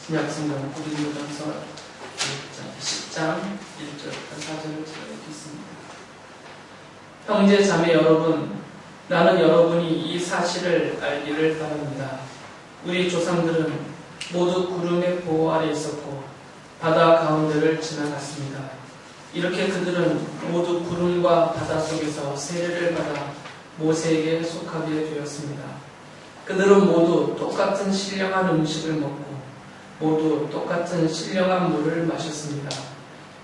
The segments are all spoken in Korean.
신약성경 고린도전서 10장 1절부터 4절을 제가 읽겠습니다. 형제 자매 여러분, 나는 여러분이 이 사실을 알기를 바랍니다. 우리 조상들은 모두 구름의 보호 아래 있었고 바다 가운데를 지나갔습니다. 이렇게 그들은 모두 구름과 바다 속에서 세례를 받아 모세에게 속하게 되었습니다. 그들은 모두 똑같은 신령한 음식을 먹고 모두 똑같은 신령한 물을 마셨습니다.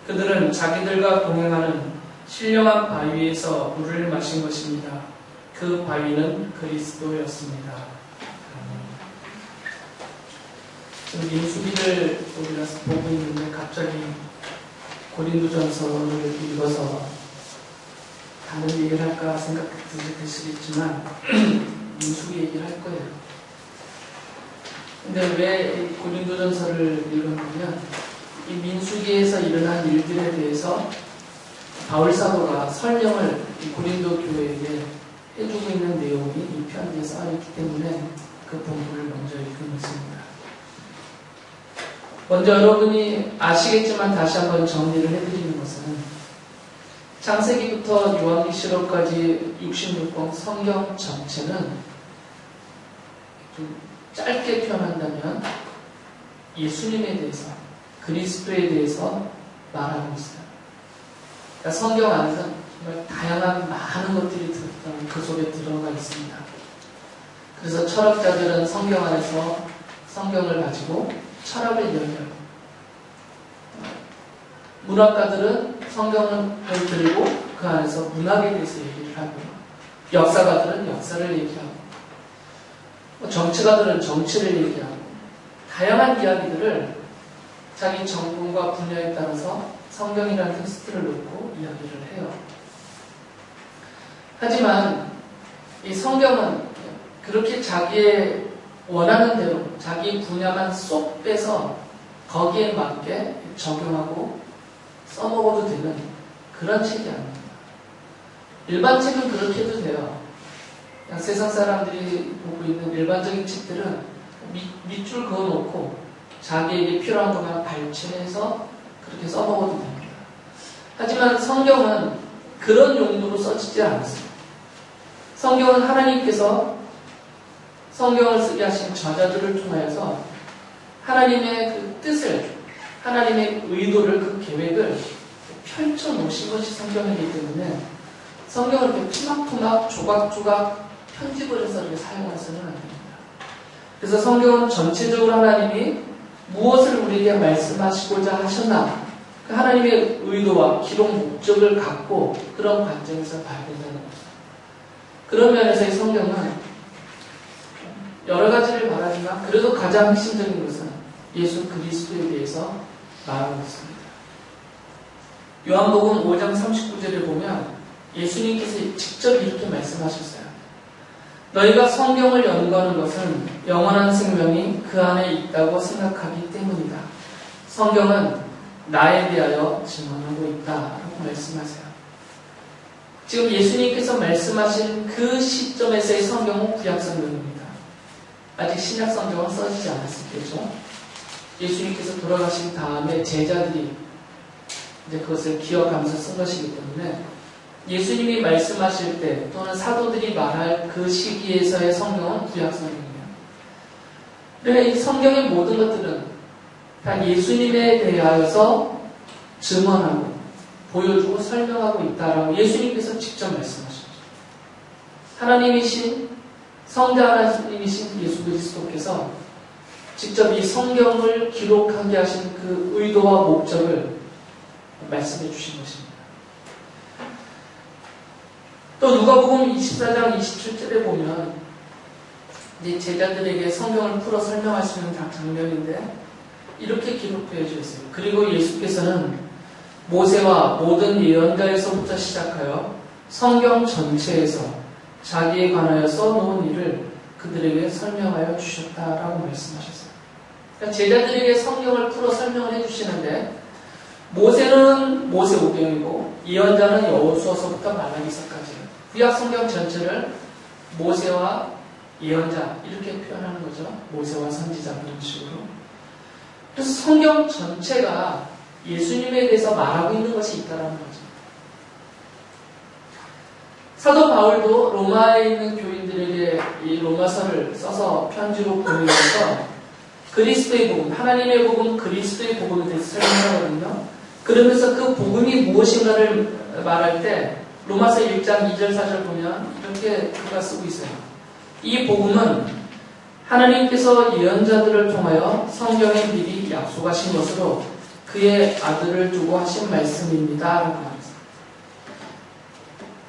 그들은 자기들과 동행하는 신령한 바위에서 물을 마신 것입니다. 그 바위는 그리스도였습니다. 지금 민수기를 우리가 보고 있는데 갑자기 고린도전서를 읽어서 다른 얘기를 할까 생각드시겠지만 민수기 얘기를 할 거예요. 근데 왜 고린도전서를 읽었냐면 이 민수기에서 일어난 일들에 대해서 바울 사도가 설명을 고린도 교회에게 해주고 있는 내용이 이 편에 쌓여있기 때문에 그 본문을 먼저 읽은 것입니다. 먼저 여러분이 아시겠지만 다시 한번 정리를 해드리는 것은 창세기부터 요한계시록까지 66권 성경 전체는 좀 짧게 표현한다면 예수님에 대해서, 그리스도에 대해서 말하고 있어요. 그러니까 성경 안에서 정말 다양한 많은 것들이 그 속에 들어가 있습니다. 그래서 철학자들은 성경 안에서 성경을 가지고 철학을 이야기하고, 문학가들은 성경을 들고 그 안에서 문학에 대해서 얘기를 하고, 역사가들은 역사를 얘기하고, 정치가들은 정치를 얘기하고, 다양한 이야기들을 자기 전공과 분야에 따라서 성경이라는 텍스트를 놓고 이야기를 해요. 하지만 이 성경은 그렇게 자기의 원하는 대로 자기 분야만 쏙 빼서 거기에 맞게 적용하고 써먹어도 되는 그런 책이 아닙니다. 일반 책은 그렇게 해도 돼요. 그냥 세상 사람들이 보고 있는 일반적인 책들은 밑줄 그어놓고 자기에게 필요한 것만 발췌해서 그렇게 써먹어도 됩니다. 하지만 성경은 그런 용도로 써지지 않았습니다. 성경은 하나님께서 성경을 쓰게 하신 저자들을 통하여서 하나님의 그 뜻을, 하나님의 의도를, 그 계획을 펼쳐 놓으신 것이 성경이기 때문에 성경을 이렇게 토막토막 조각조각 편집을 해서 이렇게 사용해서는 안 됩니다. 그래서 성경은 전체적으로 하나님이 무엇을 우리에게 말씀하시고자 하셨나, 그 하나님의 의도와 기록 목적을 갖고 그런 관점에서 봐야 된다는 거죠. 그런 면에서 이 성경은 여러 가지를 말하지만 그래도 가장 핵심적인 것은 예수 그리스도에 대해서 말하고 있습니다. 요한복음 5장 39절에 보면 예수님께서 직접 이렇게 말씀하셨어요. 너희가 성경을 연구하는 것은 영원한 생명이 그 안에 있다고 생각하기 때문이다. 성경은 나에 대하여 증언하고 있다라고 말씀하세요. 지금 예수님께서 말씀하신 그 시점에서의 성경은 구약성경입니다. 아직 신약성경은 써지지 않았을 때죠. 예수님께서 돌아가신 다음에 제자들이 이제 그것을 기억하면서 쓴 것이기 때문에 예수님이 말씀하실 때 또는 사도들이 말할 그 시기에서의 성경은 구약성경이에요. 그러니까 이 성경의 모든 것들은 다 예수님에 대하여서 증언하고 보여주고 설명하고 있다라고 예수님께서 직접 말씀하셨죠. 하나님이신 성자 하나님이신 예수 그리스도께서 직접 이 성경을 기록하게 하신 그 의도와 목적을 말씀해 주신 것입니다. 또 누가복음 24장 27절에 보면 이제 제자들에게 성경을 풀어 설명하시는 장면인데 이렇게 기록되어 있어요. 그리고 예수께서는 모세와 모든 예언자에서부터 시작하여 성경 전체에서 자기에 관하여 써놓은 일을 그들에게 설명하여 주셨다라고 말씀하셨어요. 그러니까 제자들에게 성경을 풀어 설명을 해주시는데 모세는 모세오경이고 예언자는 여호수아서부터 말라기서까지 구약 성경 전체를 모세와 예언자 이렇게 표현하는 거죠. 모세와 선지자 그런 식으로. 그래서 성경 전체가 예수님에 대해서 말하고 있는 것이 있다는 거죠. 사도 바울도 로마에 있는 교인들에게 이 로마서를 써서 편지로 보내면서 그리스도의 복음, 하나님의 복음, 그리스도의 복음에 대해서 설명하거든요. 그러면서 그 복음이 무엇인가를 말할 때 로마서 1장 2절 4절 보면 이렇게 그가 쓰고 있어요. 이 복음은 하나님께서 예언자들을 통하여 성경에 미리 약속하신 것으로 그의 아들을 두고 하신 말씀입니다. 라고 말했어요.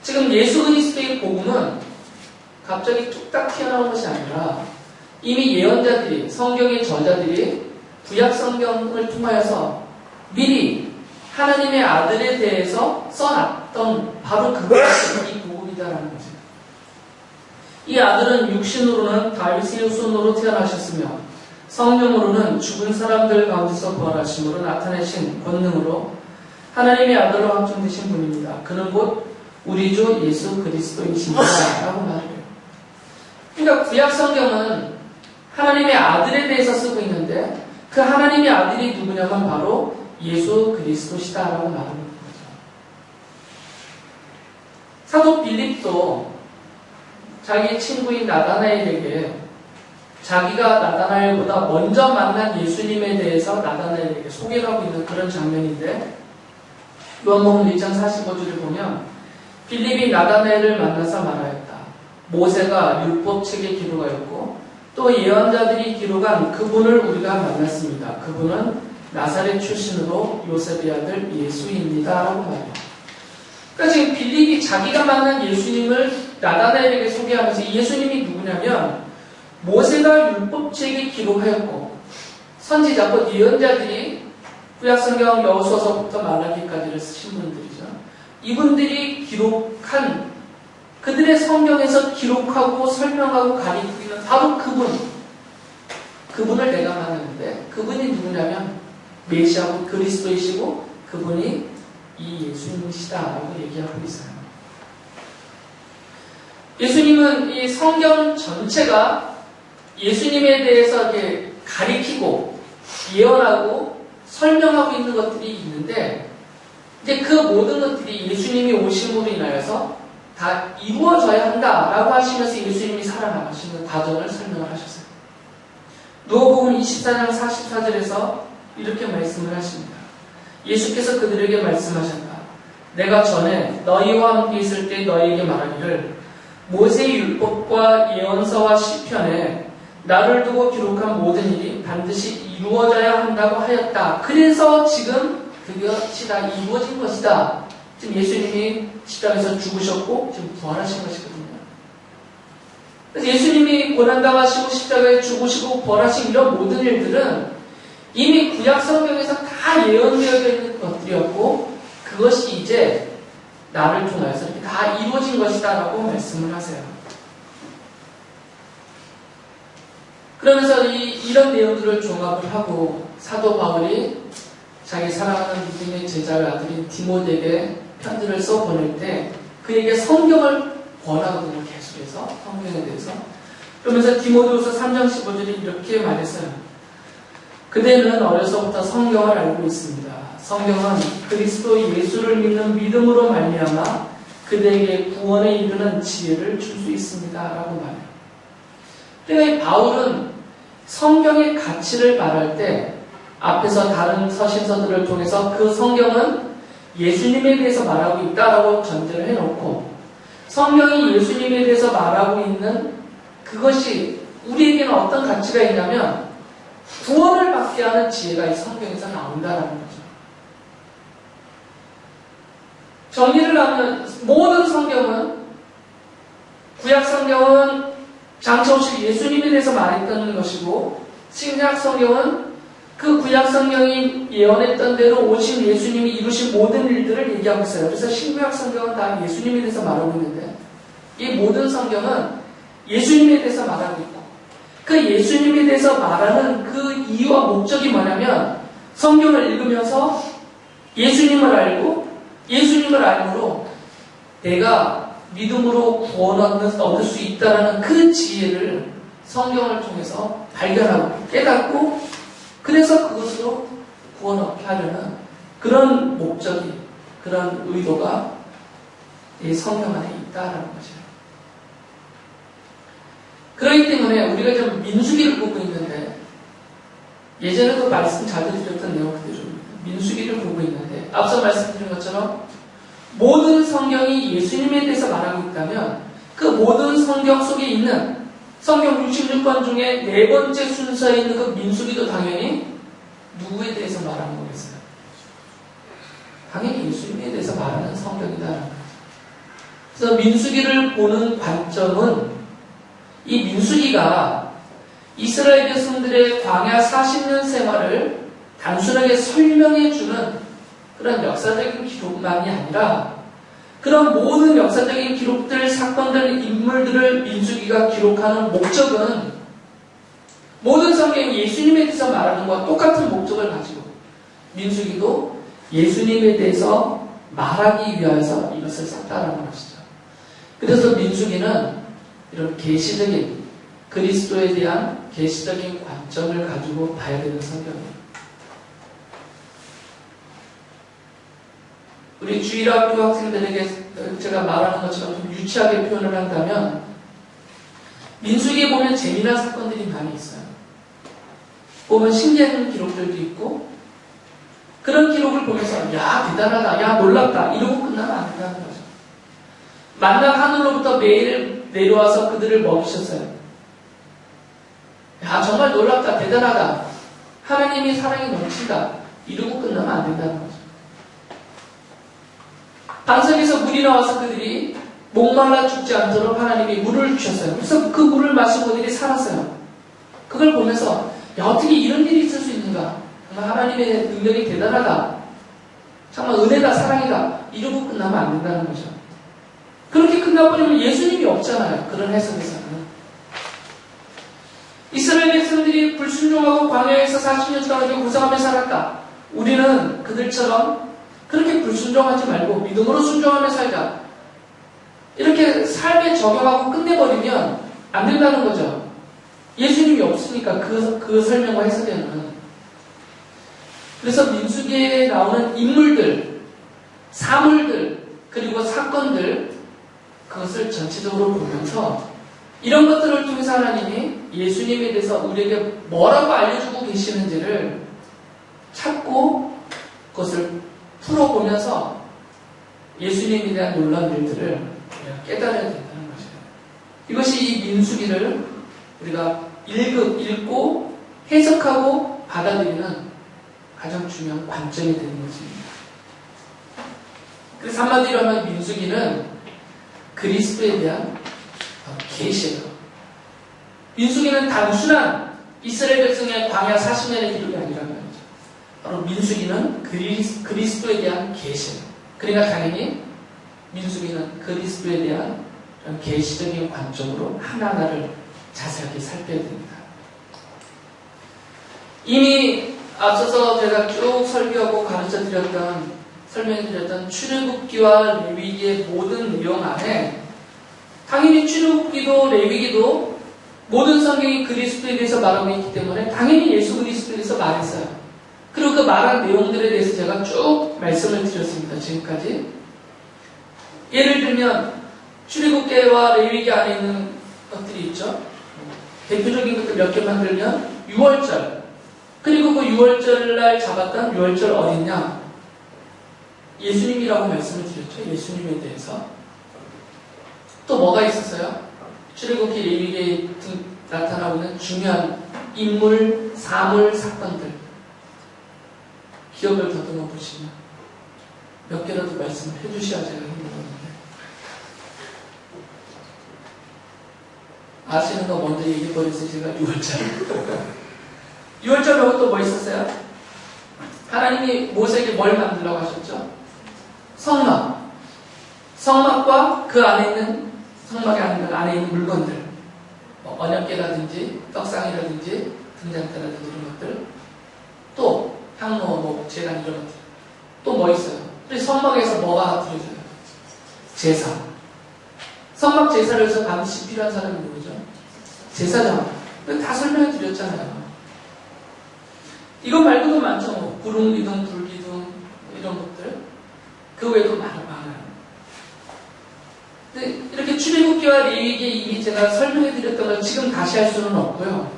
지금 예수 그리스도의 복음은 갑자기 뚝딱 튀어나온 것이 아니라 이미 예언자들이, 성경의 저자들이 구약 성경을 통하여서 미리 하나님의 아들에 대해서 써놨던 바로 그것이 이 복음이다라는 거죠. 이 아들은 육신으로는 다윗의 후손으로 태어나셨으며 성령으로는 죽은 사람들 가운데서 부활하심으로 나타내신 권능으로 하나님의 아들로 확정되신 분입니다. 그는 곧 우리 주 예수 그리스도이십니다. 라고 말해요. 그러니까 구약 성경은 하나님의 아들에 대해서 쓰고 있는데 그 하나님의 아들이 누구냐면 바로 예수 그리스도시다 라고 말하는 거죠. 사도 빌립도 자기 친구인 나다나엘에게 자기가 나다나엘보다 먼저 만난 예수님에 대해서 나다나엘에게 소개를 하고 있는 그런 장면인데 요한복음 1장 45절을 보면 빌립이 나다나엘을 만나서 말하였다. 모세가 율법책에 기록하였고 또 예언자들이 기록한 그분을 우리가 만났습니다. 그분은 나사렛 출신으로 요셉의 아들 예수입니다. 라고 말해요. 그러니까 지금 빌립이 자기가 만난 예수님을 나다나엘에게 소개하면서 예수님이 누구냐면 모세가 율법책에 기록하였고 선지자, 곧 예언자들이 구약성경 여호수아서부터 말라기까지를 쓰신 분들이죠. 이분들이 기록한 그들의 성경에서 기록하고 설명하고 가리키고 있는 바로 그분을 내가 만났는데 그분이 누구냐면 메시아 곧 그리스도이시고 그분이 이 예수님이시다라고 얘기하고 있어요. 예수님은 이 성경 전체가 예수님에 대해서 이렇게 가리키고 예언하고 설명하고 있는 것들이 있는데 이제 그 모든 것들이 예수님이 오심으로 인하여서 다 이루어져야 한다라고 하시면서 예수님이 살아나가시는 과정을 설명을 하셨어요. 누가복음 24장 44절에서 이렇게 말씀을 하십니다. 예수께서 그들에게 말씀하셨다. 내가 전에 너희와 함께 있을 때 너희에게 말하기를 모세의 율법과 예언서와 시편에 나를 두고 기록한 모든 일이 반드시 이루어져야 한다고 하였다. 그래서 지금 그것이 다 이루어진 것이다. 지금 예수님이 십자가에서 죽으셨고 지금 부활하신 것이거든요. 그래서 예수님이 고난당하시고 십자가에 죽으시고 부활하신 이런 모든 일들은 이미 구약 성경에서 다 예언되어 있는 것들이었고 그것이 이제 나를 통해서 이렇게 다 이루어진 것이다 라고 말씀을 하세요. 그러면서 이런 내용들을 종합을 하고 사도 바울이 자기 사랑하는 믿음의 제자의 아들인 디모데에게 편지를 써 보낼 때 그에게 성경을 권하거든요. 계속해서 성경에 대해서. 그러면서 디모데후서 3장 15절에 이렇게 말했어요. 그대는 어려서부터 성경을 알고 있습니다. 성경은 그리스도 예수를 믿는 믿음으로 말미암아 그대에게 구원에 이르는 지혜를 줄 수 있습니다. 라고 말해요. 그러니까 바울은 성경의 가치를 말할 때 앞에서 다른 서신서들을 통해서 그 성경은 예수님에 대해서 말하고 있다라고 전제를 해놓고 성경이 예수님에 대해서 말하고 있는 그것이 우리에게는 어떤 가치가 있냐면 구원을 받게 하는 지혜가 이 성경에서 나온다라는 거죠. 정리를 하면 모든 성경은 구약 성경은 장차 오실 예수님에 대해서 말했던 것이고 신약 성경은 그 구약 성경이 예언했던 대로 오신 예수님이 이루신 모든 일들을 얘기하고 있어요. 그래서 신구약 성경은 다 예수님에 대해서 말하고 있는데 이 모든 성경은 예수님에 대해서 말하고 있고 그 예수님에 대해서 말하는 그 이유와 목적이 뭐냐면 성경을 읽으면서 예수님을 알고 예수님을 알므로 내가 믿음으로 구원을 얻을 수 있다는 그 지혜를 성경을 통해서 발견하고 깨닫고 그래서 그것으로 목적이, 그런 의도가 이 성경 안에 있다라는 거죠. 그렇기 때문에 우리가 좀 민수기를 보고 있는데, 예전에도 말씀 자주 드렸던 내용 그대로입니다. 민수기를 보고 있는데, 앞서 말씀드린 것처럼 모든 성경이 예수님에 대해서 말하고 있다면 그 모든 성경 속에 있는 성경 66권 중에 네 번째 순서에 있는 그 민수기도 당연히 누구에 대해서 말하는 거겠어요? 당연히 예수님에 대해서 말하는 성경이다라는 거죠. 그래서 민수기를 보는 관점은 이 민수기가 이스라엘 백성들의 광야 40년 생활을 단순하게 설명해주는 그런 역사적인 기록만이 아니라 그런 모든 역사적인 기록들, 사건들, 인물들을 민수기가 기록하는 목적은 모든 성경이 예수님에 대해서 말하는 것과 똑같은 목적을 가지고 민수기도 예수님에 대해서 말하기 위해서 이것을 썼다라는 것이죠. 그래서 민수기는 이런 계시적인 그리스도에 대한 계시적인 관점을 가지고 봐야 되는 성경입니다. 우리 주일학교 학생들에게 제가 말하는 것처럼 좀 유치하게 표현을 한다면 민수기에 보면 재미난 사건들이 많이 있어요. 보면 신기한 기록들도 있고 그런 기록을 보면서 야 대단하다, 야 놀랍다 이러고 끝나면 안 된다는 거죠. 만나 하늘로부터 매일 내려와서 그들을 먹이셨어요. 야 정말 놀랍다, 대단하다, 하나님이 사랑이 넘친다 이러고 끝나면 안 된다는 거죠. 반석에서 물이 나와서 그들이 목말라 죽지 않도록 하나님이 물을 주셨어요. 그래서 그 물을 마시고 그들이 살았어요. 그걸 보면서 야 어떻게 이런 일이 있을 수 있는가, 정말 하나님의 능력이 대단하다, 정말 은혜다, 사랑이다 이러고 끝나면 안 된다는 거죠. 그렇게 끝나버리면 예수님이 없잖아요. 그런 해석에서는 이스라엘 백성들이 불순종하고 광야에서 40년 동안 고생하며 살았다. 우리는 그들처럼 그렇게 불순종하지 말고 믿음으로 순종하며 살자, 이렇게 삶에 적용하고 끝내버리면 안 된다는 거죠. 예수님이 없으니까 그 설명과 해석에는. 그래서 민수기에 나오는 인물들, 사물들, 그리고 사건들, 그것을 전체적으로 보면서 이런 것들을 통해서 하나님이 예수님에 대해서 우리에게 뭐라고 알려주고 계시는지를 찾고 그것을 풀어보면서 예수님에 대한 놀라운 일들을 깨달아야 된다는 것이에요. 이것이 이 민수기를 우리가 읽고 해석하고 받아들이는 가장 중요한 관점이 되는 것입니다. 그래서 한마디로 하면 민수기는 그리스도에 대한 계시예요. 민수기는 단순한 이스라엘 백성의 광야 40년의 기록이 아니라는 거죠. 바로 민수기는 그리스도에 대한 계시예요. 그러니까 당연히 민수기는 그리스도에 대한 계시적인 관점으로 하나하나를 자세하게 살펴야 됩니다. 이미 앞서서 제가 쭉 설교하고 설명해드렸던 출애굽기와 레위기의 모든 내용 안에 당연히 출애굽기도 레위기도 모든 성경이 그리스도에 대해서 말하고 있기 때문에 당연히 예수 그리스도에 대해서 말했어요. 그리고 그 말한 내용들에 대해서 제가 쭉 말씀을 드렸습니다. 지금까지. 예를 들면 출애굽기와 레위기 안에 있는 것들이 있죠. 대표적인 것들 몇 개만 들면 6월절, 그리고 그 6월절날 잡았던 6월절 어린 양, 예수님이라고 말씀을 드렸죠. 예수님에 대해서. 또 뭐가 있었어요? 출애굽기 레위기에 나타나고 있는 중요한 인물, 사물, 사건들. 기억을 더듬어 보시면 몇 개라도 말씀을 해주셔야 제가 힘든 건데. 아시는 거 먼저 얘기해버려서 제가 6월절. 6월절하고 또 뭐 있었어요? 하나님이 모세에게 뭘 만들라고 하셨죠? 성막. 성막과 그 안에 있는, 성막의 안에 있는 물건들. 뭐 언약궤라든지 떡상이라든지 등잔대라든지 이런 것들. 또 향로, 뭐 제단 이런 것들. 또 뭐 있어요? 그래서 성막에서 뭐가 들어져요? 제사. 성막 제사를 해서 반드시 필요한 사람이 누구죠? 제사장. 다 설명해 드렸잖아요. 이거 말고도 많죠. 구름 기둥, 불 기둥 이런 것들. 그 외에도 많아요. 근데 이렇게 출애굽기와 레위기에 이미 제가 설명해 드렸던 걸 지금 다시 할 수는 없고요.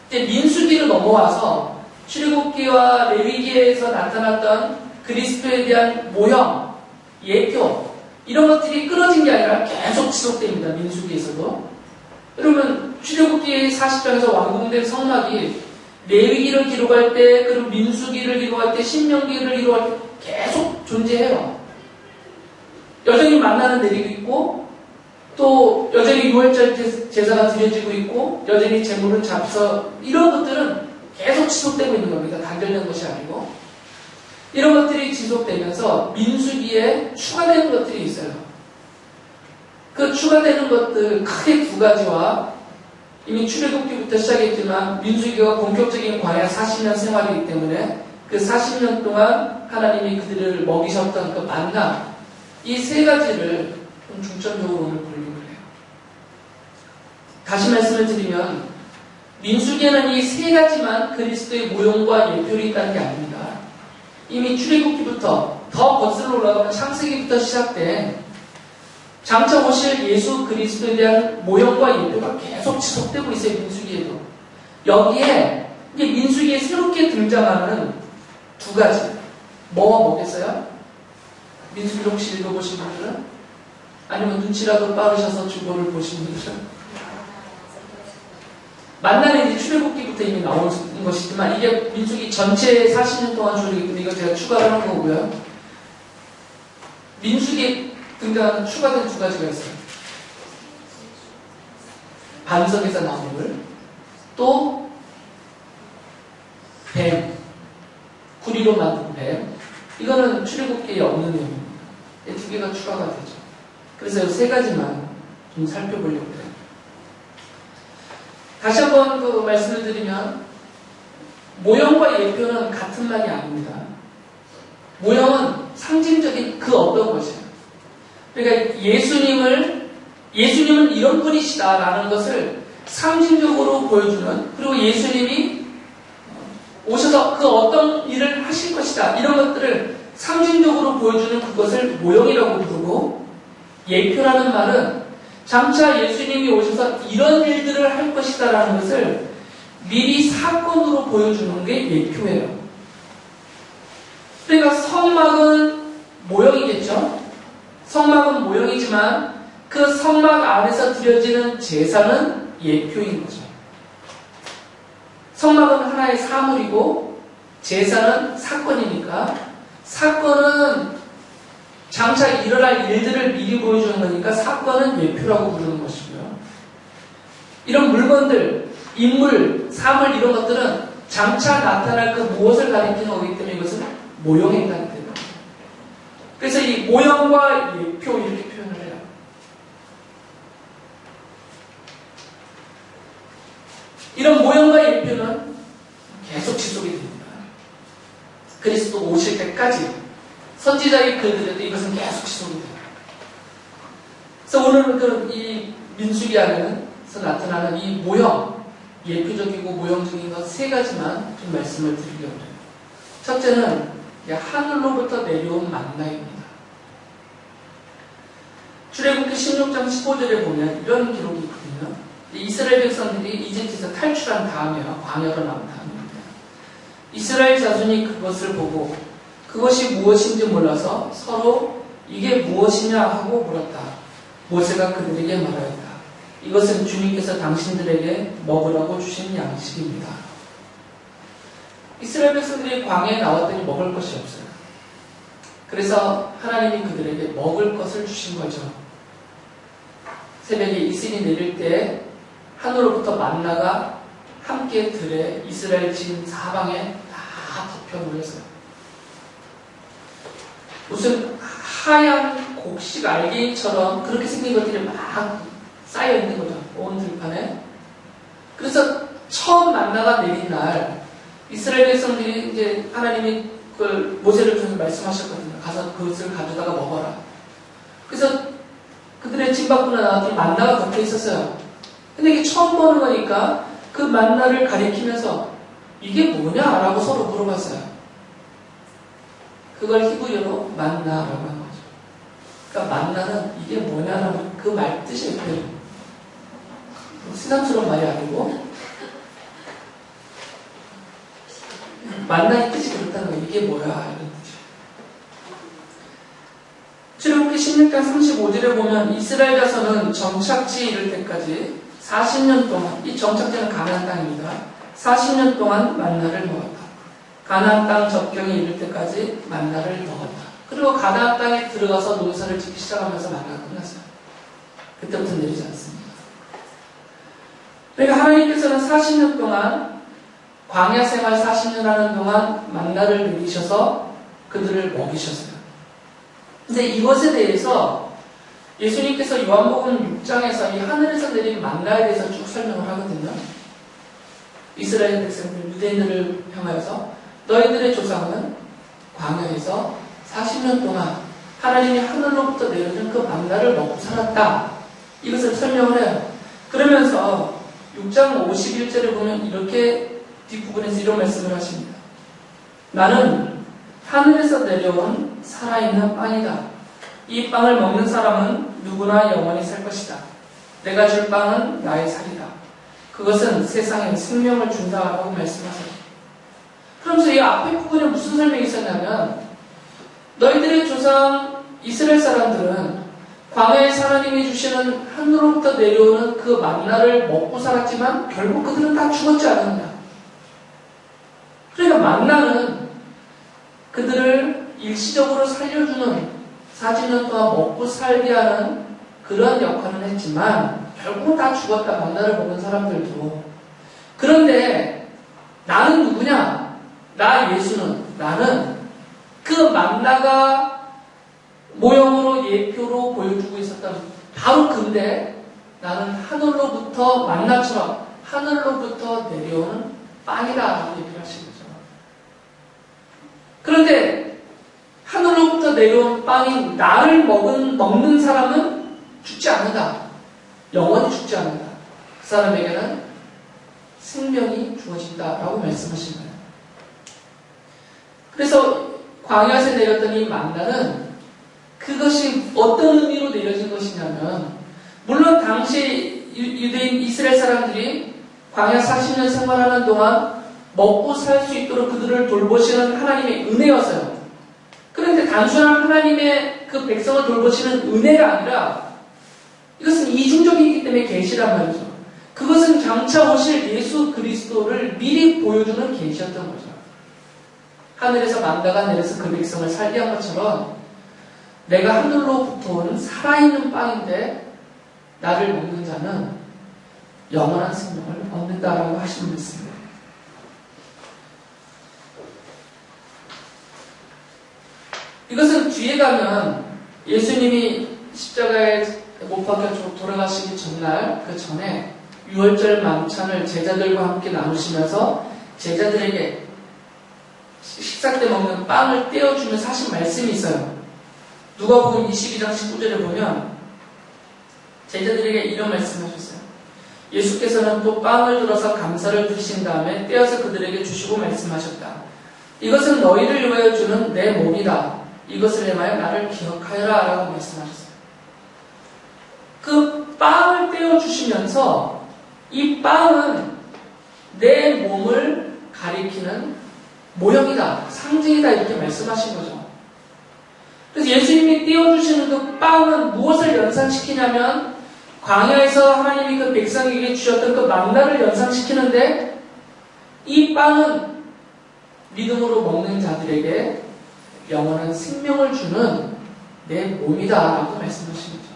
이제 민수기로 넘어와서 출애굽기와 레위기에서 나타났던 그리스도에 대한 모형, 예표 이런 것들이 끊어진 게 아니라 계속 지속됩니다. 민수기에서도. 그러면 출애굽기 40장에서 완공된 성막이 레위기를 기록할 때, 그리고 민수기를 기록할 때, 신명기를 기록할 때 계속 존재해요. 여전히 만나는 내리고 있고, 또 여전히 6월절 제사가 드려지고 있고, 여전히 제물은 잡서, 이런 것들은 계속 지속되고 있는 겁니다. 단절된 것이 아니고. 이런 것들이 지속되면서 민수기에 추가되는 것들이 있어요. 그 추가되는 것들 크게 두 가지와 이미 출애굽기부터 시작했지만 민수기가 본격적인 광야 40년 생활이기 때문에 그 40년 동안 하나님이 그들을 먹이셨던 그 만나, 이 세 가지를 좀 중점적으로 오늘 보려고 해요. 다시 말씀을 드리면 민수기에는 이 세 가지만 그리스도의 모형과 예표로 있다는 게 아닙니다. 이미 출애굽기부터 더 거슬러 올라가면 창세기부터 시작된 장차 오실 예수 그리스도에 대한 모형과 예표가 계속 지속되고 있어요. 민수기에도. 여기에 이제 민수기에 새롭게 등장하는 두 가지. 뭐겠어요? 민수기를 혹시 읽어보신 분들은? 아니면 눈치라도 빠르셔서 주보를 보신 분들은? 만나는 이제 출애굽기부터 이미 나온 것이지만 이게 민수기 전체 40년 동안 주기 때문에 이거 제가 추가를 한 거고요. 민수기에 등장하는 추가된 두 가지가 있어요. 반석에서 나온 물, 또 뱀, 구리로 만든 뱀. 이거는 출애굽기에 없는 내용입니다. 이 두 개가 추가가 되죠. 그래서 이 세 가지만 좀 살펴보려고 해요. 다시 한번 그 말씀을 드리면 모형과 예표는 같은 말이 아닙니다. 모형은 상징적인 그 어떤 것이에요. 그러니까 예수님은 이런 분이시다라는 것을 상징적으로 보여주는, 그리고 예수님이 오셔서 그 어떤 일을 하실 것이다 이런 것들을 상징적으로 보여주는 그것을 모형이라고 부르고, 예표라는 말은 장차 예수님이 오셔서 이런 일들을 할 것이다라는 것을 미리 사건으로 보여주는 게 예표예요. 그러니까 성막은 모형이겠죠. 성막은 모형이지만 그 성막 안에서 드려지는 제사는 예표인 거죠. 성막은 하나의 사물이고 제사는 사건이니까, 사건은 장차 일어날 일들을 미리 보여주는 거니까 사건은 예표라고 부르는 것이고요. 이런 물건들, 인물, 사물 이런 것들은 장차 나타날 그 무엇을 가리키는 거기 때문에 이것은 모형에 해당이 됩니다. 그래서 이 모형과 예표 이렇게 표현을 해요. 이런 모형과 예표는 계속 지속이 됩니다. 그리스도 오실 때까지 선지자의 글들에도 이것은 계속 지속이 돼요. 그래서 오늘은 이 민수기 안에서 나타나는 이 모형, 예표적이고 모형적인 것 세 가지만 좀 말씀을 드리려고 해요. 첫째는 하늘로부터 내려온 만나입니다. 출애굽기 16장 15절에 보면 이런 기록이 있거든요. 이스라엘 백성들이 이집트에서 탈출한 다음에요. 광야로 나온 다음입니다. 이스라엘 자손이 그것을 보고 그것이 무엇인지 몰라서 서로 이게 무엇이냐 하고 물었다. 모세가 그들에게 말하였다. 이것은 주님께서 당신들에게 먹으라고 주신 양식입니다. 이스라엘 백성들이 광야에 나왔더니 먹을 것이 없어요. 그래서 하나님이 그들에게 먹을 것을 주신 거죠. 새벽에 이슬이 내릴 때 하늘로부터 만나가 함께 들에 이스라엘 진 사방에 다 덮여 놓였어요. 무슨 하얀 곡식 알갱이처럼 그렇게 생긴 것들이 막 쌓여 있는 거죠. 온 들판에. 그래서 처음 만나가 내린 날 이스라엘 백성들이 이제 하나님이 그걸 모세를 통해서 말씀하셨거든요. 가서 그것을 가져다가 먹어라. 그래서 그들의 집 밖으로 나왔더니 만나가 덮여 있었어요. 근데 이게 처음 보는 거니까 그 만나를 가리키면서 이게 뭐냐라고 서로 물어봤어요. 그걸 히브리어로 만나라고 하는 거죠. 그러니까 만나는 이게 뭐냐라는 그 말 뜻이 그대로. 신앙스러운 말이 아니고 만나의 뜻이 그렇다는 거예요. 이게 뭐야 이런 뜻이에요. 출애굽기 16장 35절에 보면 이스라엘 자손은 정착지에 이를 때까지 40년 동안, 이 정착지는 가나안 땅입니다. 40년 동안 만나를 먹었다. 가나안 땅 접경에 이를 때까지 만나를 먹었다. 그리고 가나안 땅에 들어가서 농사를 짓기 시작하면서 만나가 끝났어요. 그때부터 내리지 않습니다. 그러니까 하나님께서는 40년 동안 광야 생활 40년 하는 동안 만나를 내리셔서 그들을 먹이셨어요. 근데 이것에 대해서 예수님께서 요한복음 6장에서 이 하늘에서 내린 만나에 대해서 쭉 설명을 하거든요. 이스라엘 백성들, 유대인들을 향하여서 너희들의 조상은 광야에서 40년 동안 하나님이 하늘로부터 내려준 그 만나를 먹고 살았다. 이것을 설명을 해요. 그러면서 6장 51절에 보면 이렇게 뒷부분에서 이런 말씀을 하십니다. 나는 하늘에서 내려온 살아있는 빵이다. 이 빵을 먹는 사람은 누구나 영원히 살 것이다. 내가 줄 빵은 나의 살이다. 그것은 세상에 생명을 준다라고 말씀하세요. 그러면서 이 앞에 부분에 무슨 설명이 있었냐면 너희들의 조상 이스라엘 사람들은 광야에서 하나님이 주시는 하늘로부터 내려오는 그 만나를 먹고 살았지만 결국 그들은 다 죽었지 않았느냐. 그러니까 만나는 그들을 일시적으로 살려주는 40년 동안 먹고 살게 하는 그런 역할은 했지만 결국은 다 죽었다. 만나를 먹은 사람들도. 그런데 나는 누구냐? 나 예수는 나는 그 만나가 모형으로 예표로 보여주고 있었던 바로 근데 나는 하늘로부터 만나처럼 하늘로부터 내려오는 빵이라고 얘기를 하신 거죠. 그런데 하늘로부터 내려온 빵인 나를 먹는 사람은 죽지 않는다. 영원히 죽지 않는다. 그 사람에게는 생명이 주어진다라고 말씀하신 거예요. 그래서 광야에서 내렸던 이 만나는 그것이 어떤 의미로 내려진 것이냐면 물론 당시 유대인 이스라엘 사람들이 광야 40년 생활하는 동안 먹고 살 수 있도록 그들을 돌보시는 하나님의 은혜였어요. 그런데 단순한 하나님의 그 백성을 돌보시는 은혜가 아니라 이것은 이중적이기 때문에 계시란 말이죠. 그것은 장차 오실 예수 그리스도를 미리 보여주는 계시였던 거죠. 하늘에서 만나가 내려서 그 백성을 살게 한 것처럼 내가 하늘로부터 온 살아있는 빵인데 나를 먹는 자는 영원한 생명을 얻는다라고 하시는 말씀입니다. 이것은 뒤에 가면 예수님이 십자가에 못 박혀 돌아가시기 전날 그 전에 유월절 만찬을 제자들과 함께 나누시면서 제자들에게 식사 때 먹는 빵을 떼어주면서 하신 말씀이 있어요. 누가복음 22장 19절에 보면 제자들에게 이런 말씀을 하셨어요. 예수께서는 또 빵을 들어서 감사를 드리신 다음에 떼어서 그들에게 주시고 말씀하셨다. 이것은 너희를 위하여 주는 내 몸이다. 이것을 행하여 나를 기억하여라 라고 말씀하셨어요. 그 빵을 떼어주시면서 이 빵은 내 몸을 가리키는 모형이다, 상징이다 이렇게 말씀하신 거죠. 그래서 예수님이 띄워주시는 그 빵은 무엇을 연상시키냐면 광야에서 하나님이 그 백성에게 주셨던 그 만나를 연상시키는데 이 빵은 믿음으로 먹는 자들에게 영원한 생명을 주는 내 몸이다 라고 말씀하신 거죠.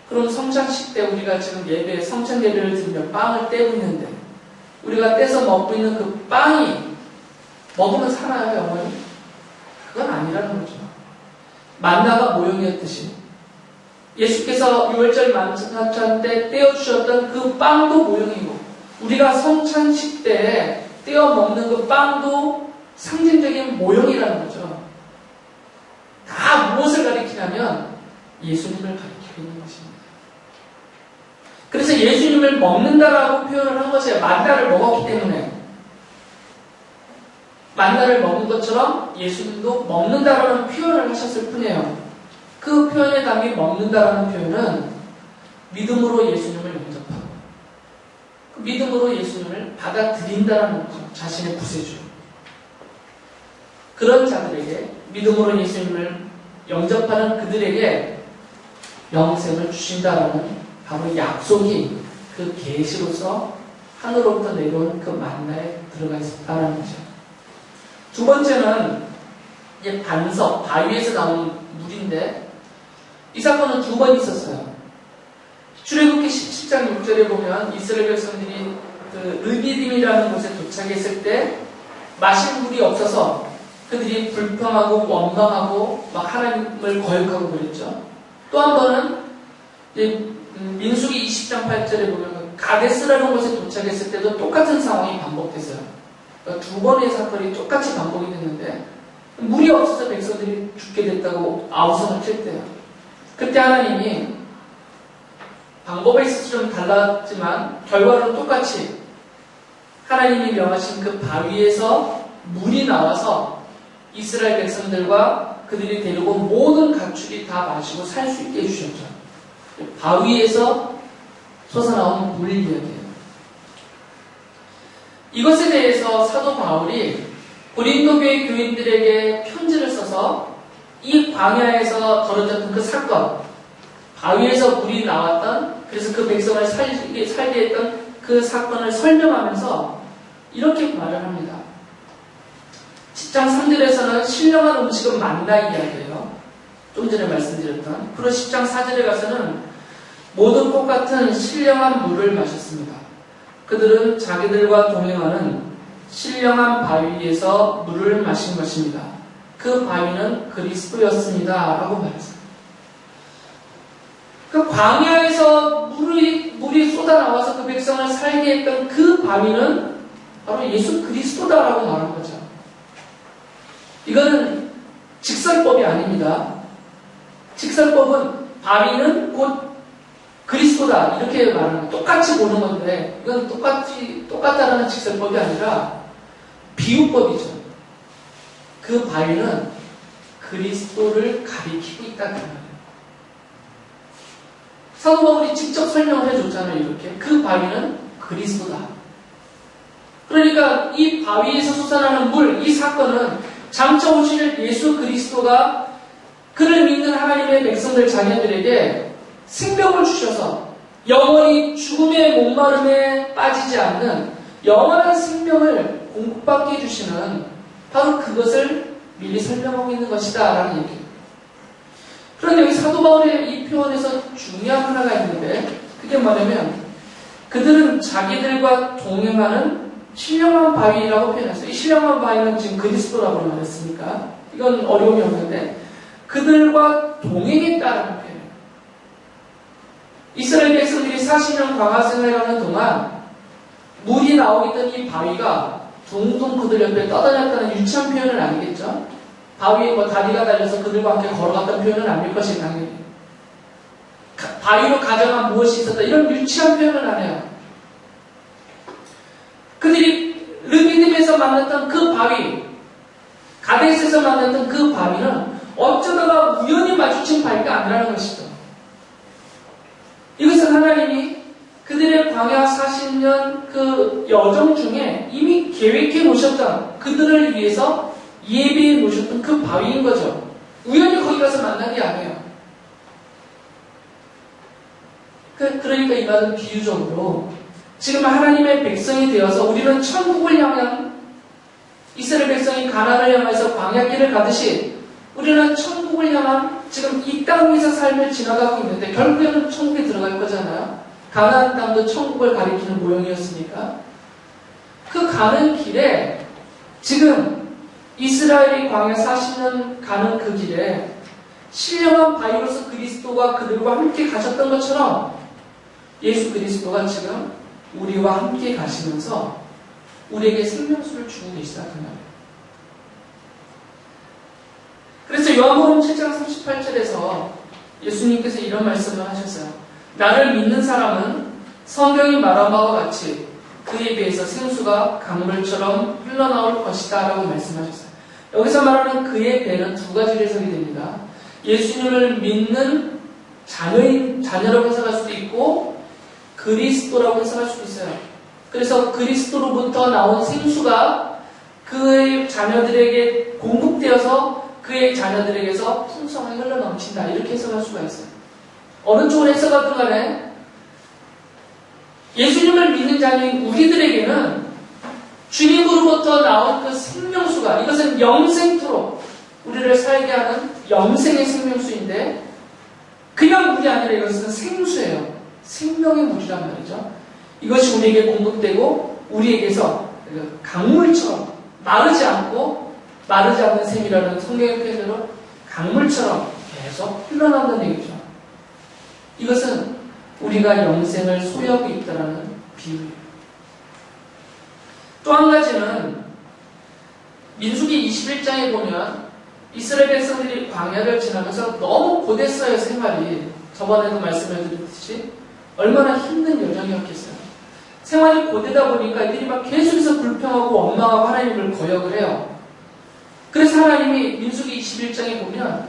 그럼 성찬식 때 우리가 지금 예배, 성찬 예배를 드리며 빵을 떼고 있는데 우리가 떼서 먹고 있는 그 빵이 먹으면 살아요, 영원히? 그건 아니라는 거죠. 만나가 모형이었듯이 예수께서 유월절 만찬 때 떼어주셨던 그 빵도 모형이고 우리가 성찬식 때 떼어 먹는 그 빵도 상징적인 모형이라는 거죠. 다 무엇을 가리키냐면 예수님을 가리키고 있는 것입니다. 그래서 예수님을 먹는다라고 표현을 한 것이에요. 만나를 먹었기 때문에. 만나를 먹은 것처럼 예수님도 먹는다라는 표현을 하셨을 뿐이에요. 그 표현에 담긴 먹는다라는 표현은 믿음으로 예수님을 영접하고 그 믿음으로 예수님을 받아들인다라는 거죠. 자신의 구세주. 그런 자들에게 믿음으로 예수님을 영접하는 그들에게 영생을 주신다라는 바로 약속이 그 계시로서 하늘로부터 내려온 그 만나에 들어가 있었다는 거죠. 두 번째는 이제 반석, 바위에서 나온 물인데 이 사건은 두 번 있었어요. 출애굽기 17장 6절에 보면 이스라엘 백성들이 그 르비딤이라는 곳에 도착했을 때 마실 물이 없어서 그들이 불평하고 원망하고 막 하나님을 거역하고 그랬죠. 또 한 번은 민수기 20장 8절에 보면 가데스라는 곳에 도착했을 때도 똑같은 상황이 반복됐어요. 그러니까 두 번의 사건이 똑같이 반복이 됐는데 물이 없어서 백성들이 죽게 됐다고 아우성을 칠 때요. 그때 하나님이 방법에 있어서 좀 달랐지만 결과는 똑같이 하나님이 명하신 그 바위에서 물이 나와서 이스라엘 백성들과 그들이 데리고 온 모든 가축이 다 마시고 살 수 있게 해주셨죠. 바위에서 솟아나온 물 이야기예요. 이것에 대해서 사도 바울이 고린도 교회 교인들에게 편지를 써서 이 광야에서 벌어졌던 그 사건, 바위에서 물이 나왔던, 그래서 그 백성을 살게 했던 그 사건을 설명하면서 이렇게 말을 합니다. 10장 3절에서는 신령한 음식은 만나 이야기예요. 좀 전에 말씀드렸던. 그리고 10장 4절에 가서는 모든 꽃같은 신령한 물을 마셨습니다. 그들은 자기들과 동행하는 신령한 바위에서 물을 마신 것입니다. 그 바위는 그리스도였습니다. 라고 말했습니다. 그 광야에서 물이 쏟아나와서 그 백성을 살게 했던 그 바위는 바로 예수 그리스도다라고 말한 거죠. 이거는 직설법이 아닙니다. 직설법은 바위는 곧 그리스도다 이렇게 말하는 거예요. 똑같이 보는 건데 이건 똑같다라는 직설법이 아니라 비유법이죠. 그 바위는 그리스도를 가리키고 있다는 거예요. 사도 바울이 직접 설명을 해줬잖아요. 이렇게 그 바위는 그리스도다. 그러니까 이 바위에서 솟아나는 물, 이 사건은 장차 오실 예수 그리스도가 그를 믿는 하나님의 백성들 자녀들에게 생명을 주셔서 영원히 죽음의 목마름에 빠지지 않는 영원한 생명을 공급받게 해주시는 바로 그것을 미리 설명하고 있는 것이다 라는 얘기입니다. 그런데 여기 사도 바울의 이 표현에서 중요한 하나가 있는데 그게 뭐냐면 그들은 자기들과 동행하는 신령한 바위라고 표현했어요. 이 신령한 바위는 지금 그리스도라고 말했으니까 이건 어려움이 없는데 그들과 동행했다라는 표현이에요. 이스라엘 백성들이 40년 광야 생활하는 동안 물이 나오고 있던 이 바위가 둥둥 그들 옆에 떠다녔다는 유치한 표현은 아니겠죠. 바위에 다리가 달려서 그들과 함께 걸어갔다는 표현은 아닐 것이 당연히. 바위로 가져간 무엇이 있었다 이런 유치한 표현은 안 해요. 그들이 르비딤에서 만났던 그 바위, 가데스에서 만났던 그 바위는 어쩌다가 우연히 마주친 바위가 아니라는 것이죠. 이것은 하나님이 그들의 광야 40년 그 여정 중에 이미 계획해 놓으셨던 그들을 위해서 예비해 놓으셨던 그 바위인 거죠. 우연히 거기 가서 만난 게 아니에요. 그러니까 이 말은 비유적으로 지금 하나님의 백성이 되어서 우리는 천국을 향한 이스라엘 백성이 가나안을 향해서 광야길을 가듯이 우리는 천국을 향한 지금 이 땅 위에서 삶을 지나가고 있는데 결국에는 천국에 들어갈 거잖아요. 가나안 땅도 천국을 가리키는 모형이었으니까 그 가는 길에 지금 이스라엘이 광야 40년 가는 그 길에 신령한 바위로서 그리스도가 그들과 함께 가셨던 것처럼 예수 그리스도가 지금 우리와 함께 가시면서 우리에게 생명수를 주고 계시다 그 말이에요. 그래서 요한복음 7장 38절에서 예수님께서 이런 말씀을 하셨어요. 나를 믿는 사람은 성경이 말한 바와 같이 그에 비해서 생수가 강물처럼 흘러나올 것이다 라고 말씀하셨어요. 여기서 말하는 그의 배는 두 가지로 해석이 됩니다. 예수님을 믿는 자녀라고 해석할 수도 있고 그리스도라고 해석할 수도 있어요. 그래서 그리스도로부터 나온 생수가 그의 자녀들에게 공급되어서 그의 자녀들에게서 풍성하게 흘러넘친다. 이렇게 해석할 수가 있어요. 어느 쪽으로 해석하든 간에 예수님을 믿는 자녀인 우리들에게는 주님으로부터 나온 그 생명수가, 이것은 영생토록 우리를 살게 하는 영생의 생명수인데 그냥 물이 아니라 이것은 생수예요. 생명의 물이란 말이죠. 이것이 우리에게 공급되고 우리에게서 강물처럼 마르지 않는 샘이라는 성경의 표현대로 강물처럼 계속 흘러나온다는 얘기죠. 이것은 우리가 영생을 소유하고 있다는 비유예요. 또 한 가지는 민수기 21장에 보면 이스라엘 백성들이 광야를 지나면서 너무 고됐어요, 생활이. 저번에도 말씀해 드렸듯이 얼마나 힘든 여정이었겠어요. 생활이 고되다 보니까 이들이 막 계속해서 불평하고 원망하고 하나님을 거역을 해요. 그래서 하나님이 민수기 21장에 보면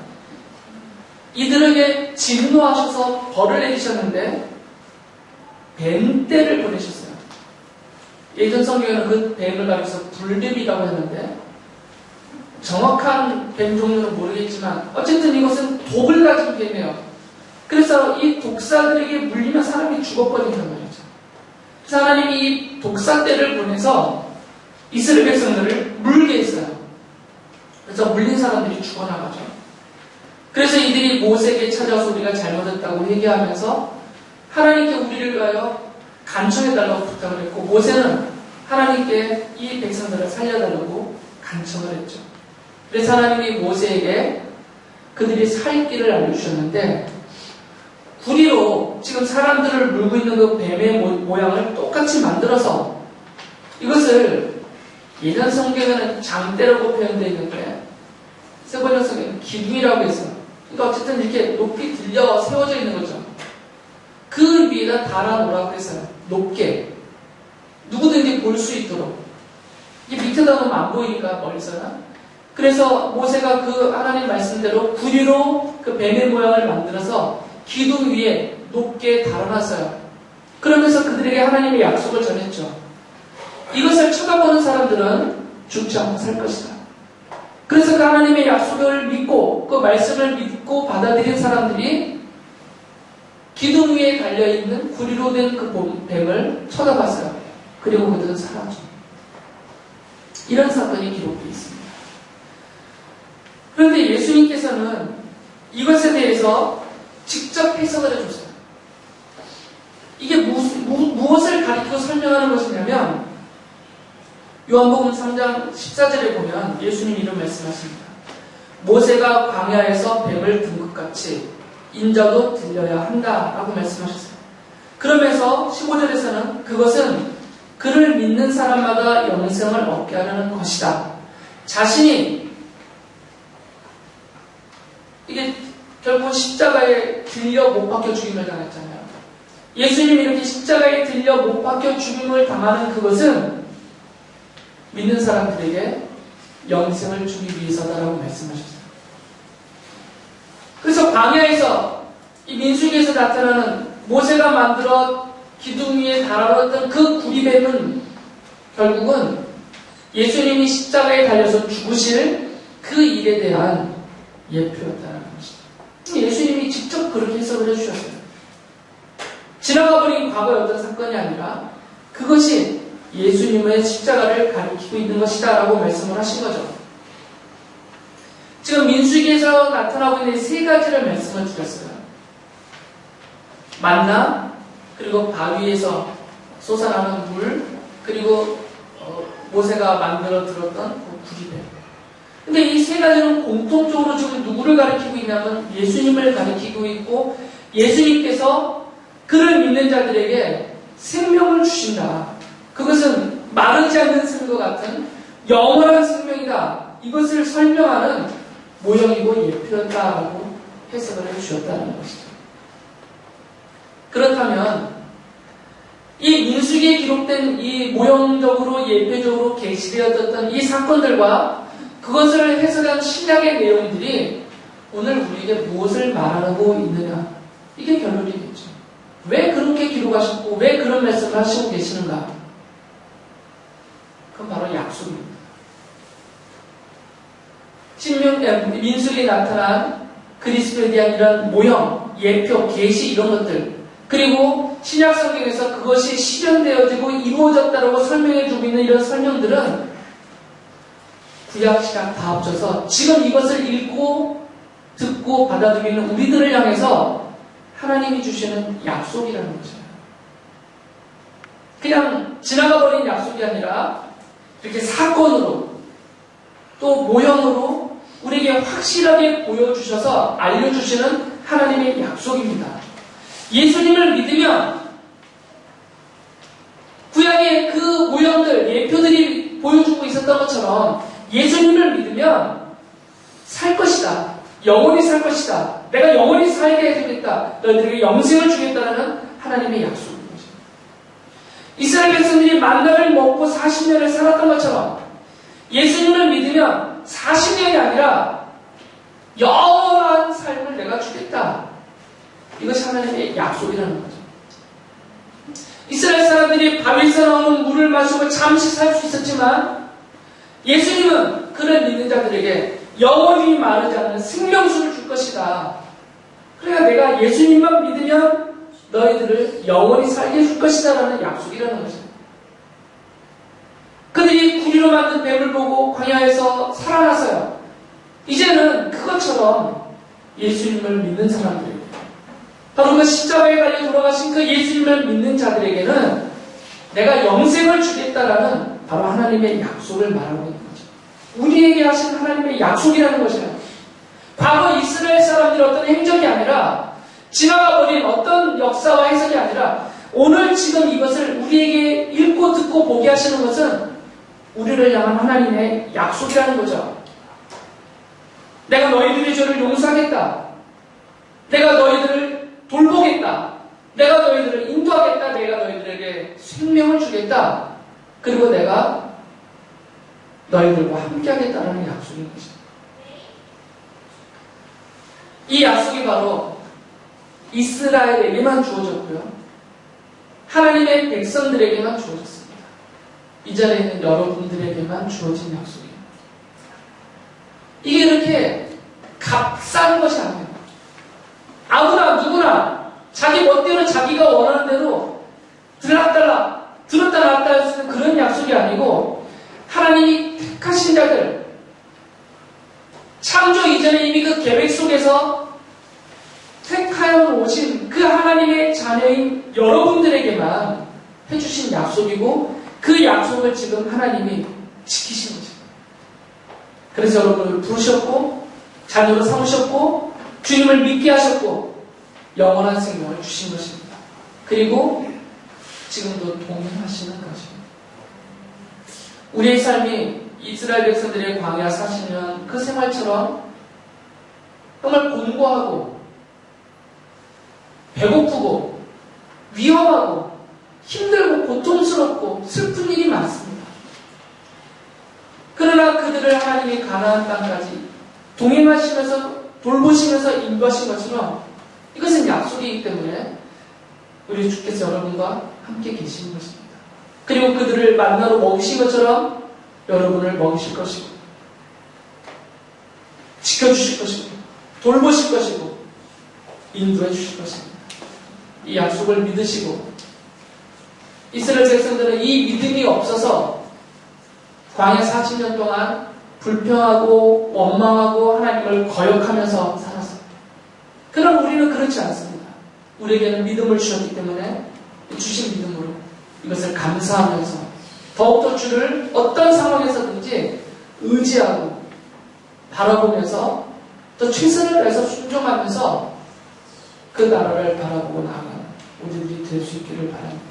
이들에게 진노하셔서 벌을 내리셨는데 뱀떼를 보내셨어요. 예전 성경에는 그 뱀을 가리켜서 불뱀이라고 했는데 정확한 뱀 종류는 모르겠지만 어쨌든 이것은 독을 가진 뱀이에요. 그래서 이 독사들에게 물리면 사람이 죽어버린단 말이죠. 그래서 하나님이 이 독사떼를 보내서 이스라엘 백성들을 물게 했어요. 그래서 물린 사람들이 죽어나가죠. 그래서 이들이 모세에게 찾아와서 우리가 잘못했다고 회개하면서 하나님께 우리를 위하여 간청해달라고 부탁을 했고 모세는 하나님께 이 백성들을 살려달라고 간청을 했죠. 그래서 하나님이 모세에게 그들이 살 길을 알려주셨는데 구리로 지금 사람들을 물고 있는 그 뱀의 모양을 똑같이 만들어서 이것을 예전 성경에는 장대라고 표현되어 있는데 세번역 성경은 기둥이라고 했어요. 그러니까 어쨌든 이렇게 높이 들려 세워져 있는 거죠. 그 위에다 달아놓으라고 했어요. 높게. 누구든지 볼 수 있도록. 이게 밑에다 놓으면 안 보이니까 멀리서는. 그래서 모세가 그 하나님 말씀대로 구리로 그 뱀의 모양을 만들어서 기둥 위에 높게 달아놨어요. 그러면서 그들에게 하나님의 약속을 전했죠. 이것을 쳐다보는 사람들은 죽지 않고 살 것이다. 그래서 그 하나님의 약속을 믿고 그 말씀을 믿고 받아들인 사람들이 기둥 위에 달려있는 구리로 된 그 뱀을 쳐다봤어요. 그리고 그들은 사라져. 이런 사건이 기록되어 있습니다. 그런데 예수님께서는 이것에 대해서 직접 해석을 해줬어요. 이게 무엇을 가리키고 설명하는 것이냐면 요한복음 3장 14절에 보면 예수님 이런 말씀하십니다. 모세가 광야에서 뱀을 든 것 같이 인자도 들려야 한다 라고 말씀하셨어요. 그러면서 15절에서는 그것은 그를 믿는 사람마다 영생을 얻게 하려는 것이다. 자신이 이게 결국은 십자가에 들려 못 박혀 죽임을 당했잖아요. 예수님이 이렇게 십자가에 들려 못 박혀 죽임을 당하는 그것은 믿는 사람들에게 영생을 주기 위해서다라고 말씀하셨어요. 그래서 광야에서 이 민수기에서 나타나는 모세가 만들어 기둥 위에 달아놓았던 그 구리뱀은 결국은 예수님이 십자가에 달려서 죽으실 그 일에 대한 예표였다는 것이죠. 예수님이 직접 그렇게 해석을 해주셨어요. 지나가버린 과거의 어떤 사건이 아니라 그것이 예수님의 십자가를 가리키고 있는 것이다 라고 말씀을 하신 거죠. 지금 민수기에서 나타나고 있는 세 가지를 말씀을 드렸어요. 만나, 그리고 바위에서 솟아나는 물, 그리고 모세가 만들어 들었던 그 구리뱀. 근데 이 세 가지는 공통적으로 지금 누구를 가리키고 있냐면 예수님을 가리키고 있고 예수님께서 그를 믿는 자들에게 생명을 주신다. 그것은 마르지 않는 샘과 같은 영원한 생명이다. 이것을 설명하는 모형이고 예표였다라고 해석을 해주셨다는 것이죠. 그렇다면 이 민수기에 기록된 이 모형적으로 예표적으로 게시되었던 이 사건들과 그것을 해석한 신약의 내용들이 오늘 우리에게 무엇을 말하고 있느냐, 이게 결론이겠죠. 왜 그렇게 기록하셨고 왜 그런 말씀을 하시고 계시는가? 그건 바로 약속입니다. 민수기에 나타난 그리스도에 대한 이런 모형, 예표, 계시 이런 것들, 그리고 신약 성경에서 그것이 실현되어지고 이루어졌다고 설명해주고 있는 이런 설명들은 구약 신약 다 합쳐서 지금 이것을 읽고 듣고 받아들이는 우리들을 향해서 하나님이 주시는 약속이라는 거죠. 그냥 지나가버린 약속이 아니라 이렇게 사건으로 또 모형으로 우리에게 확실하게 보여주셔서 알려주시는 하나님의 약속입니다. 예수님을 믿으면 구약의 그 모형들, 예표들이 보여주고 있었던 것처럼 예수님을 믿으면 살 것이다. 영원히 살 것이다. 내가 영원히 살게 해주겠다. 너희들에게 영생을 주겠다는 하나님의 약속인 거죠. 이스라엘 백성들이 만나를 먹고 40년을 살았던 것처럼 예수님을 믿으면 40년이 아니라 영원한 삶을 내가 주겠다. 이것이 하나님의 약속이라는 거죠. 이스라엘 사람들이 바위에서 나오는 물을 마시고 잠시 살 수 있었지만 예수님은 그를 믿는 자들에게 영원히 마르지 않는 생명수를 줄 것이다. 그러니까 내가 예수님만 믿으면 너희들을 영원히 살게 해줄 것이다 라는 약속이라는 거죠. 그들이 구리로 만든 뱀을 보고 광야에서 살아나서요. 이제는 그것처럼 예수님을 믿는 사람들에게, 바로 그 십자가에 달려 돌아가신 그 예수님을 믿는 자들에게는 내가 영생을 주겠다라는 바로 하나님의 약속을 말하고 있는 거죠. 우리에게 하신 하나님의 약속이라는 것이에요. 과거 이스라엘 사람들의 어떤 행적이 아니라 지나가버린 어떤 역사와 해석이 아니라 오늘 지금 이것을 우리에게 읽고 듣고 보게 하시는 것은 우리를 향한 하나님의 약속이라는 거죠. 내가 너희들의 죄를 용서하겠다. 내가 너희들을 돌보겠다. 내가 너희들을 인도하겠다. 내가 너희들에게 생명을 주겠다. 그리고 내가 너희들과 함께하겠다는 약속인 것입니다. 이 약속이 바로 이스라엘에게만 주어졌고요. 하나님의 백성들에게만 주어졌습니다. 이 자리에 있는 여러분들에게만 주어진 약속입니다. 이게 이렇게 값싼 것이 아니에요. 아무나 누구나 자기 멋대로 자기가 원하는 대로 들었다 놨다 할 수 있는 그런 약속이 아니고 하나님이 택하신 자들, 창조 이전에 이미 그 계획 속에서 택하여 오신 그 하나님의 자녀인 여러분들에게만 해주신 약속이고 그 약속을 지금 하나님이 지키신 거죠. 그래서 여러분을 부르셨고 자녀로 삼으셨고 주님을 믿게 하셨고 영원한 생명을 주신 것입니다. 그리고 지금도 동행하시는 것입니다. 우리의 삶이 이스라엘 백성들의 광야 40년 그 생활처럼 정말 공고하고 배고프고 위험하고 힘들고 고통스럽고 슬픈 일이 많습니다. 그러나 그들을 하나님이 가나안 땅까지 동행하시면서 돌보시면서 인도하신 것처럼 이것은 약속이기 때문에 우리 주께서 여러분과 함께 계시는 것입니다. 그리고 그들을 만나러 먹이신 것처럼 여러분을 먹이실 것이고 지켜주실 것이고 돌보실 것이고 인도해 주실 것입니다. 이 약속을 믿으시고 이스라엘 백성들은 이 믿음이 없어서 광야 40년 동안 불평하고 원망하고 하나님을 거역하면서 살았습니다. 그러나 우리는 그렇지 않습니다. 우리에게는 믿음을 주셨기 때문에 주신 믿음으로 이것을 감사하면서 더욱더 주를 어떤 상황에서든지 의지하고 바라보면서 또 최선을 다해서 순종하면서 그 나라를 바라보고 나아가는 우리들이 될 수 있기를 바랍니다.